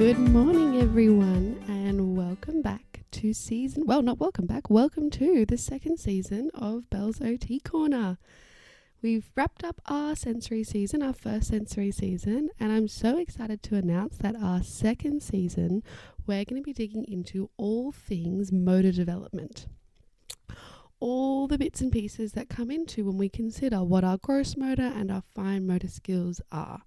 Good morning, everyone, and welcome to the second season of Belle's OT Corner. We've wrapped up our sensory season, our first sensory season, and I'm so excited to announce that our second season, we're going to be digging into all things motor development. All the bits and pieces that come into when we consider what our gross motor and our fine motor skills are.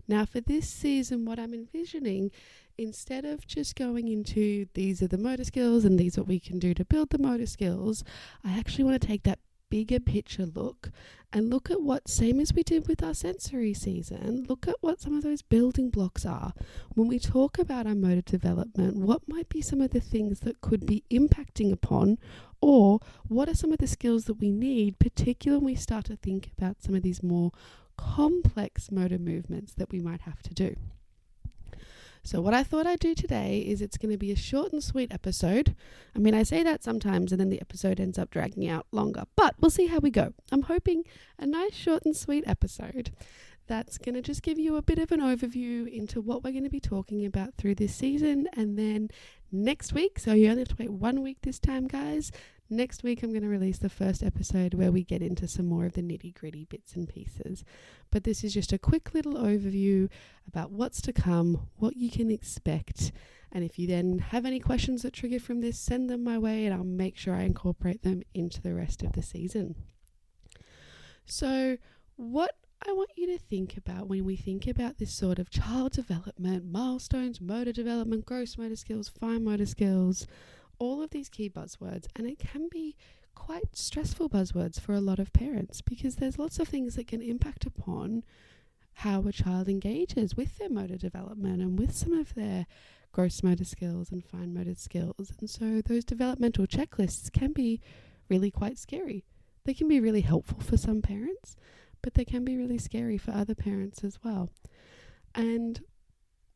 Now, for this season, what I'm envisioning, instead of just going into these are the motor skills and these are what we can do to build the motor skills, I actually want to take that bigger picture look and look at what, same as we did with our sensory season, look at what some of those building blocks are. When we talk about our motor development, what might be some of the things that could be impacting upon, or what are some of the skills that we need, particularly when we start to think about some of these more complex motor movements that we might have to do. So what I thought I'd do today is it's going to be a short and sweet episode. I mean, I say that sometimes and then the episode ends up dragging out longer, but we'll see how we go. I'm hoping a nice short and sweet episode that's going to just give you a bit of an overview into what we're going to be talking about through this season. And then next week, so you only have to wait 1 week this time, guys. Next week, I'm going to release the first episode where we get into some more of the nitty-gritty bits and pieces. But this is just a quick little overview about what's to come, what you can expect. And if you then have any questions that trigger from this, send them my way and I'll make sure I incorporate them into the rest of the season. So what I want you to think about when we think about this sort of child development, milestones, motor development, gross motor skills, fine motor skills, all of these key buzzwords, and it can be quite stressful buzzwords for a lot of parents because there's lots of things that can impact upon how a child engages with their motor development and with some of their gross motor skills and fine motor skills. And so those developmental checklists can be really quite scary. They can be really helpful for some parents, but they can be really scary for other parents as well. And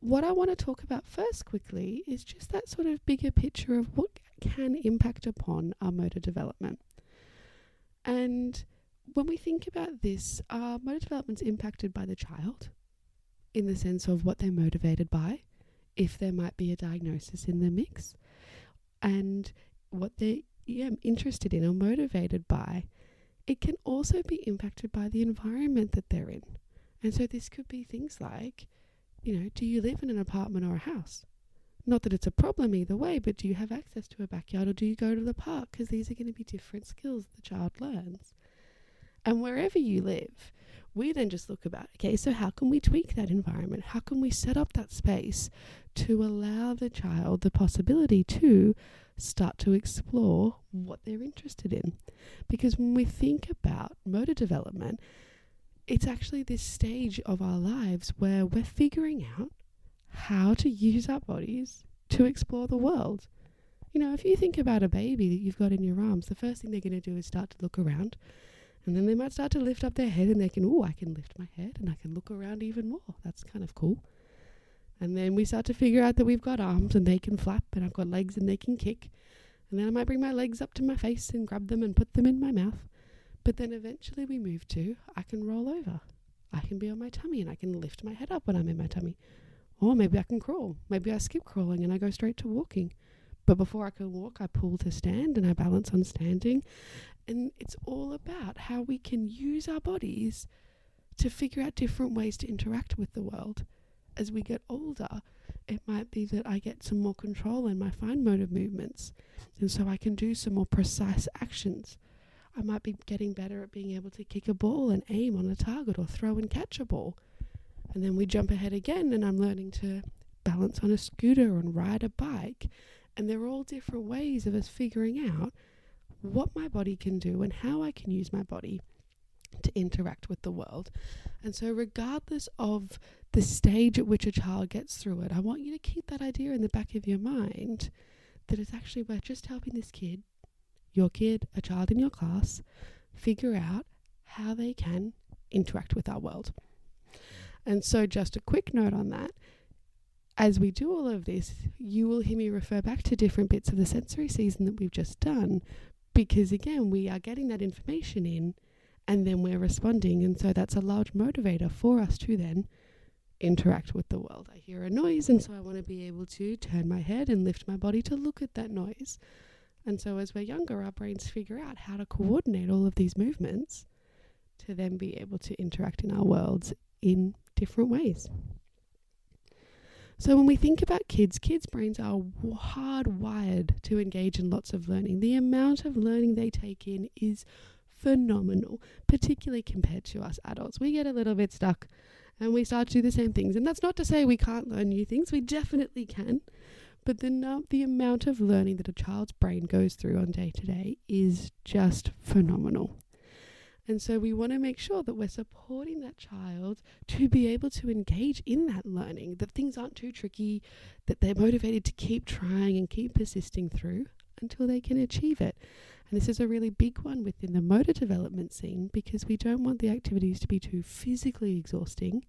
what I want to talk about first quickly is just that sort of bigger picture of what can impact upon our motor development. And when we think about this, our motor development is impacted by the child in the sense of what they're motivated by, if there might be a diagnosis in the mix, and what they're interested in or motivated by. It can also be impacted by the environment that they're in. And so this could be things like, do you live in an apartment or a house? Not that it's a problem either way, but do you have access to a backyard or do you go to the park? Because these are going to be different skills the child learns. And wherever you live, we then just look about, okay, so how can we tweak that environment? How can we set up that space to allow the child the possibility to start to explore what they're interested in? Because when we think about motor development, it's actually this stage of our lives where we're figuring out how to use our bodies to explore the world. If you think about a baby that you've got in your arms, the first thing they're going to do is start to look around. And then they might start to lift up their head and they can, I can lift my head and I can look around even more. That's kind of cool. And then we start to figure out that we've got arms and they can flap and I've got legs and they can kick. And then I might bring my legs up to my face and grab them and put them in my mouth. But then eventually we move to, I can roll over. I can be on my tummy and I can lift my head up when I'm in my tummy. Or maybe I can crawl. Maybe I skip crawling and I go straight to walking. But before I can walk, I pull to stand and I balance on standing. And it's all about how we can use our bodies to figure out different ways to interact with the world. As we get older, it might be that I get some more control in my fine motor movements. And so I can do some more precise actions. I might be getting better at being able to kick a ball and aim on a target or throw and catch a ball. And then we jump ahead again and I'm learning to balance on a scooter and ride a bike. And they're all different ways of us figuring out what my body can do and how I can use my body to interact with the world. And so regardless of the stage at which a child gets through it, I want you to keep that idea in the back of your mind that it's actually we're just helping this kid, your kid, a child in your class, figure out how they can interact with our world. And so just a quick note on that, as we do all of this, you will hear me refer back to different bits of the sensory season that we've just done, because again, we are getting that information in and then we're responding. And so that's a large motivator for us to then interact with the world. I hear a noise, and so I want to be able to turn my head and lift my body to look at that noise. And so as we're younger, our brains figure out how to coordinate all of these movements to then be able to interact in our worlds in different ways. So when we think about kids' brains are hardwired to engage in lots of learning. The amount of learning they take in is phenomenal, particularly compared to us adults. We get a little bit stuck and we start to do the same things. And that's not to say we can't learn new things. We definitely can. But the amount of learning that a child's brain goes through on day to day is just phenomenal. And so we want to make sure that we're supporting that child to be able to engage in that learning, that things aren't too tricky, that they're motivated to keep trying and keep persisting through until they can achieve it. And this is a really big one within the motor development scene, because we don't want the activities to be too physically exhausting,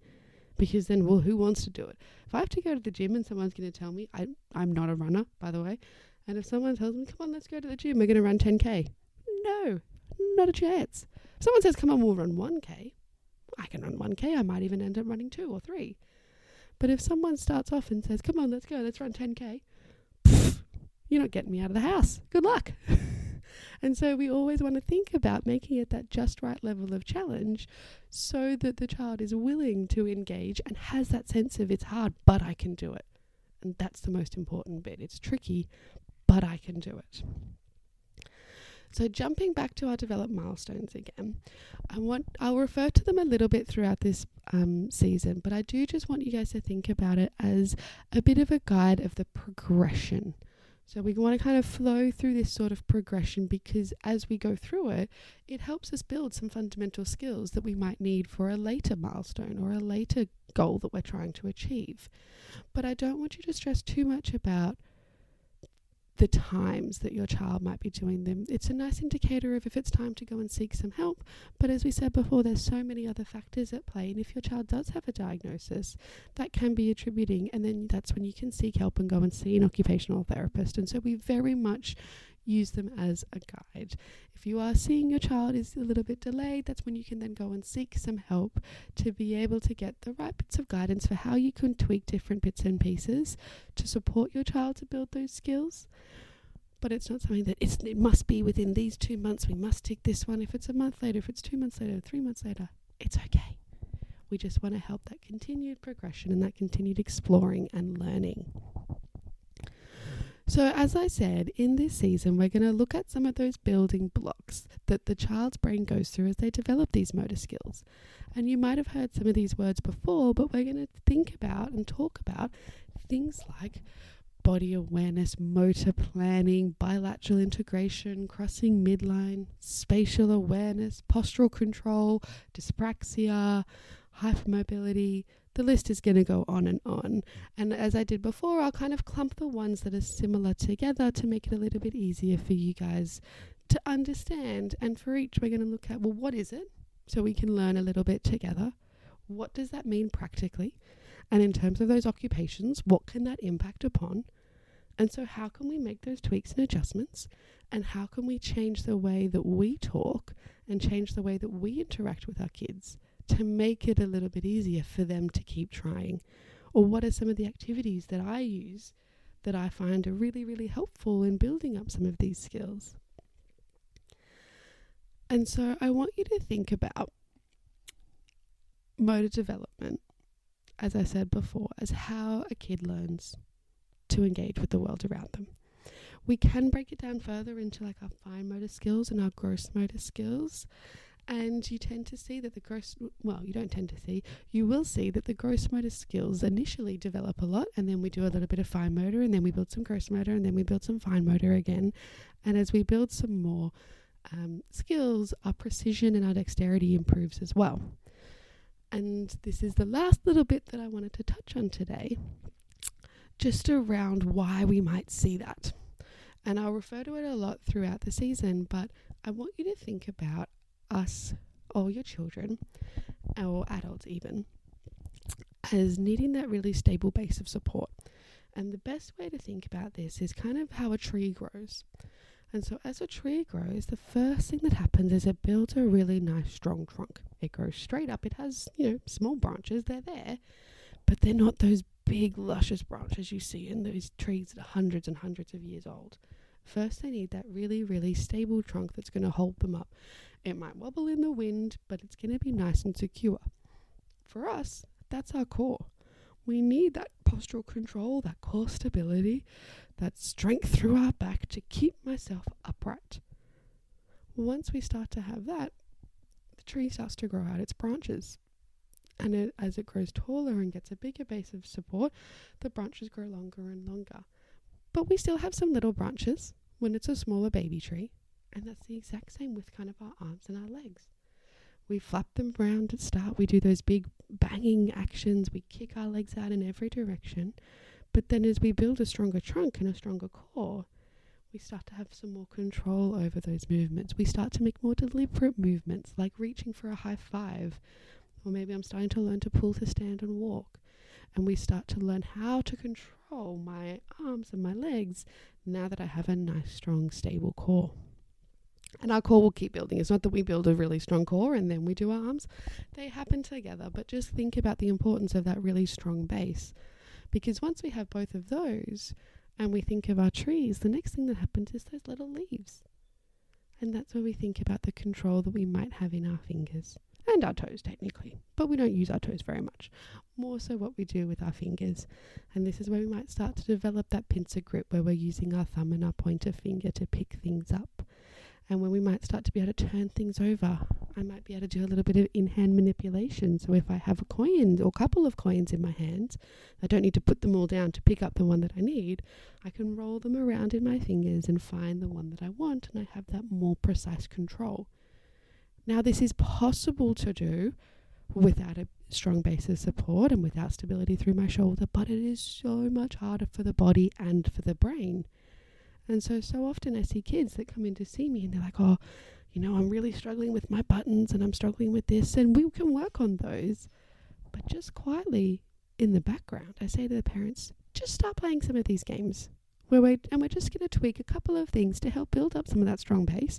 because then, well, who wants to do it? If I have to go to the gym and someone's going to tell me, I'm not a runner, by the way, and if someone tells me, come on, let's go to the gym, we're going to run 10K. No, not a chance. If someone says, come on, we'll run 1K, I can run 1K. I might even end up running 2 or 3. But if someone starts off and says, come on, let's go, let's run 10K, you're not getting me out of the house. Good luck. And so we always want to think about making it that just right level of challenge so that the child is willing to engage and has that sense of it's hard, but I can do it. And that's the most important bit. It's tricky, but I can do it. So jumping back to our developed milestones again, I'll refer to them a little bit throughout this season, but I do just want you guys to think about it as a bit of a guide of the progression. So we want to kind of flow through this sort of progression, because as we go through it, it helps us build some fundamental skills that we might need for a later milestone or a later goal that we're trying to achieve. But I don't want you to stress too much about the times that your child might be doing them. It's a nice indicator of if it's time to go and seek some help. But as we said before, there's so many other factors at play. And if your child does have a diagnosis, that can be attributing. And then that's when you can seek help and go and see an occupational therapist. And so we very much use them as a guide. If you are seeing your child is a little bit delayed, that's when you can then go and seek some help to be able to get the right bits of guidance for how you can tweak different bits and pieces to support your child to build those skills. But it's not something that it must be within these 2 months. We must tick this one. If it's a month later, if it's 2 months later, 3 months later, it's okay. We just want to help that continued progression and that continued exploring and learning. So as I said, in this season, we're going to look at some of those building blocks that the child's brain goes through as they develop these motor skills. And you might have heard some of these words before, but we're going to think about and talk about things like body awareness, motor planning, bilateral integration, crossing midline, spatial awareness, postural control, dyspraxia, hypermobility. The list is going to go on and on. And as I did before, I'll kind of clump the ones that are similar together to make it a little bit easier for you guys to understand. And for each, we're going to look at, well, what is it? So we can learn a little bit together. What does that mean practically? And in terms of those occupations, what can that impact upon? And so how can we make those tweaks and adjustments? And how can we change the way that we talk and change the way that we interact with our kids to make it a little bit easier for them to keep trying? Or what are some of the activities that I use that I find are really, really helpful in building up some of these skills? And so I want you to think about motor development, as I said before, as how a kid learns to engage with the world around them. We can break it down further into like our fine motor skills and our gross motor skills. And you tend to see that you will see that the gross motor skills initially develop a lot, and then we do a little bit of fine motor, and then we build some gross motor, and then we build some fine motor again. And as we build some more skills, our precision and our dexterity improves as well. And this is the last little bit that I wanted to touch on today, just around why we might see that. And I'll refer to it a lot throughout the season, but I want you to think about us, or your children, or adults even, as needing that really stable base of support. And the best way to think about this is kind of how a tree grows. And so as a tree grows, the first thing that happens is it builds a really nice strong trunk. It grows straight up. It has, small branches, they're there. but they're not those big luscious branches you see in those trees that are hundreds and hundreds of years old. First, they need that really, really stable trunk that's going to hold them up. It might wobble in the wind, but it's going to be nice and secure. For us, that's our core. We need that postural control, that core stability, that strength through our back to keep myself upright. Once we start to have that, the tree starts to grow out its branches. And as it grows taller and gets a bigger base of support, the branches grow longer and longer. But we still have some little branches when it's a smaller baby tree. And that's the exact same with kind of our arms and our legs. We flap them around at start. We do those big banging actions. We kick our legs out in every direction. But then as we build a stronger trunk and a stronger core, we start to have some more control over those movements. We start to make more deliberate movements, like reaching for a high five. Or maybe I'm starting to learn to pull to stand and walk. And we start to learn how to control my arms and my legs now that I have a nice, strong, stable core. And our core will keep building. It's not that we build a really strong core and then we do our arms. They happen together. But just think about the importance of that really strong base. Because once we have both of those and we think of our trees, the next thing that happens is those little leaves. And that's where we think about the control that we might have in our fingers. And our toes, technically. But we don't use our toes very much. More so what we do with our fingers. And this is where we might start to develop that pincer grip where we're using our thumb and our pointer finger to pick things up. And when we might start to be able to turn things over, I might be able to do a little bit of in-hand manipulation. So if I have a coin or a couple of coins in my hands, I don't need to put them all down to pick up the one that I need. I can roll them around in my fingers and find the one that I want, and I have that more precise control. Now, this is possible to do without a strong base of support and without stability through my shoulder, but it is so much harder for the body and for the brain. And so often I see kids that come in to see me and they're like, oh, I'm really struggling with my buttons and I'm struggling with this, and we can work on those. But just quietly in the background, I say to the parents, just start playing some of these games. We're just going to tweak a couple of things to help build up some of that strong base.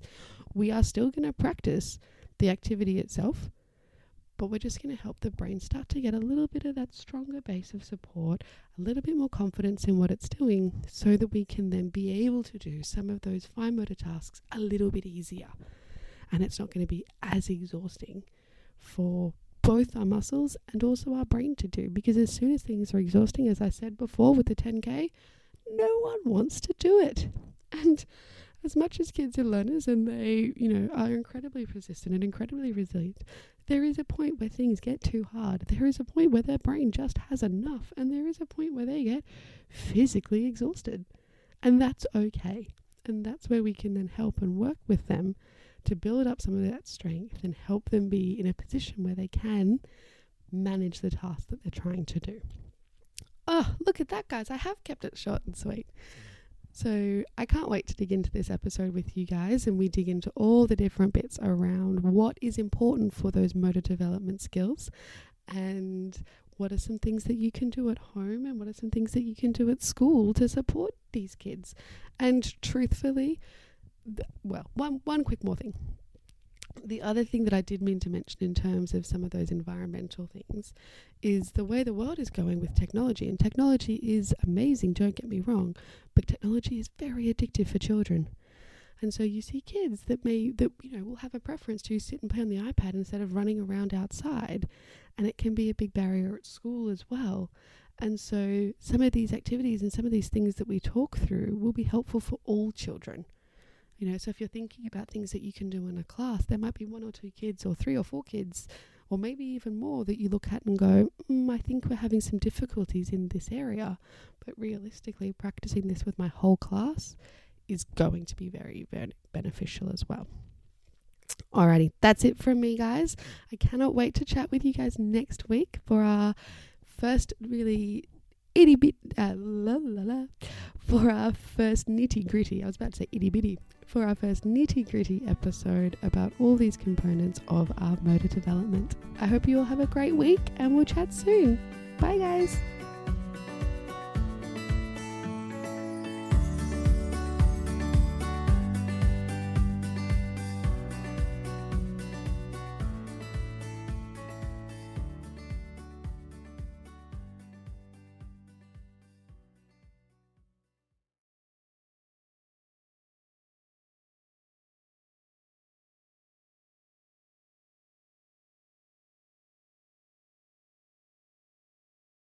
We are still going to practice the activity itself, but we're just going to help the brain start to get a little bit of that stronger base of support, a little bit more confidence in what it's doing, so that we can then be able to do some of those fine motor tasks a little bit easier. And it's not going to be as exhausting for both our muscles and also our brain to do, because as soon as things are exhausting, as I said before with the 10K, no one wants to do it. And as much as kids are learners and they, are incredibly persistent and incredibly resilient, there is a point where things get too hard. There is a point where their brain just has enough, and there is a point where they get physically exhausted. And that's okay. And that's where we can then help and work with them to build up some of that strength and help them be in a position where they can manage the task that they're trying to do. Oh, look at that, guys. I have kept it short and sweet. So I can't wait to dig into this episode with you guys, and we dig into all the different bits around what is important for those motor development skills, and what are some things that you can do at home, and what are some things that you can do at school to support these kids. And truthfully, one quick more thing. The other thing that I did mean to mention in terms of some of those environmental things is the way the world is going with technology. And technology is amazing, don't get me wrong, but technology is very addictive for children. And so you see kids that will have a preference to sit and play on the iPad instead of running around outside. And it can be a big barrier at school as well. And so some of these activities and some of these things that we talk through will be helpful for all children. So if you're thinking about things that you can do in a class, there might be 1 or 2 kids or 3 or 4 kids, or maybe even more, that you look at and go, I think we're having some difficulties in this area. But realistically, practicing this with my whole class is going to be very, very beneficial as well. Alrighty, that's it from me, guys. I cannot wait to chat with you guys next week for our first really for our first nitty-gritty. I was about to say itty-bitty. For our first nitty-gritty episode about all these components of our motor development. I hope you all have a great week, and we'll chat soon. Bye, guys.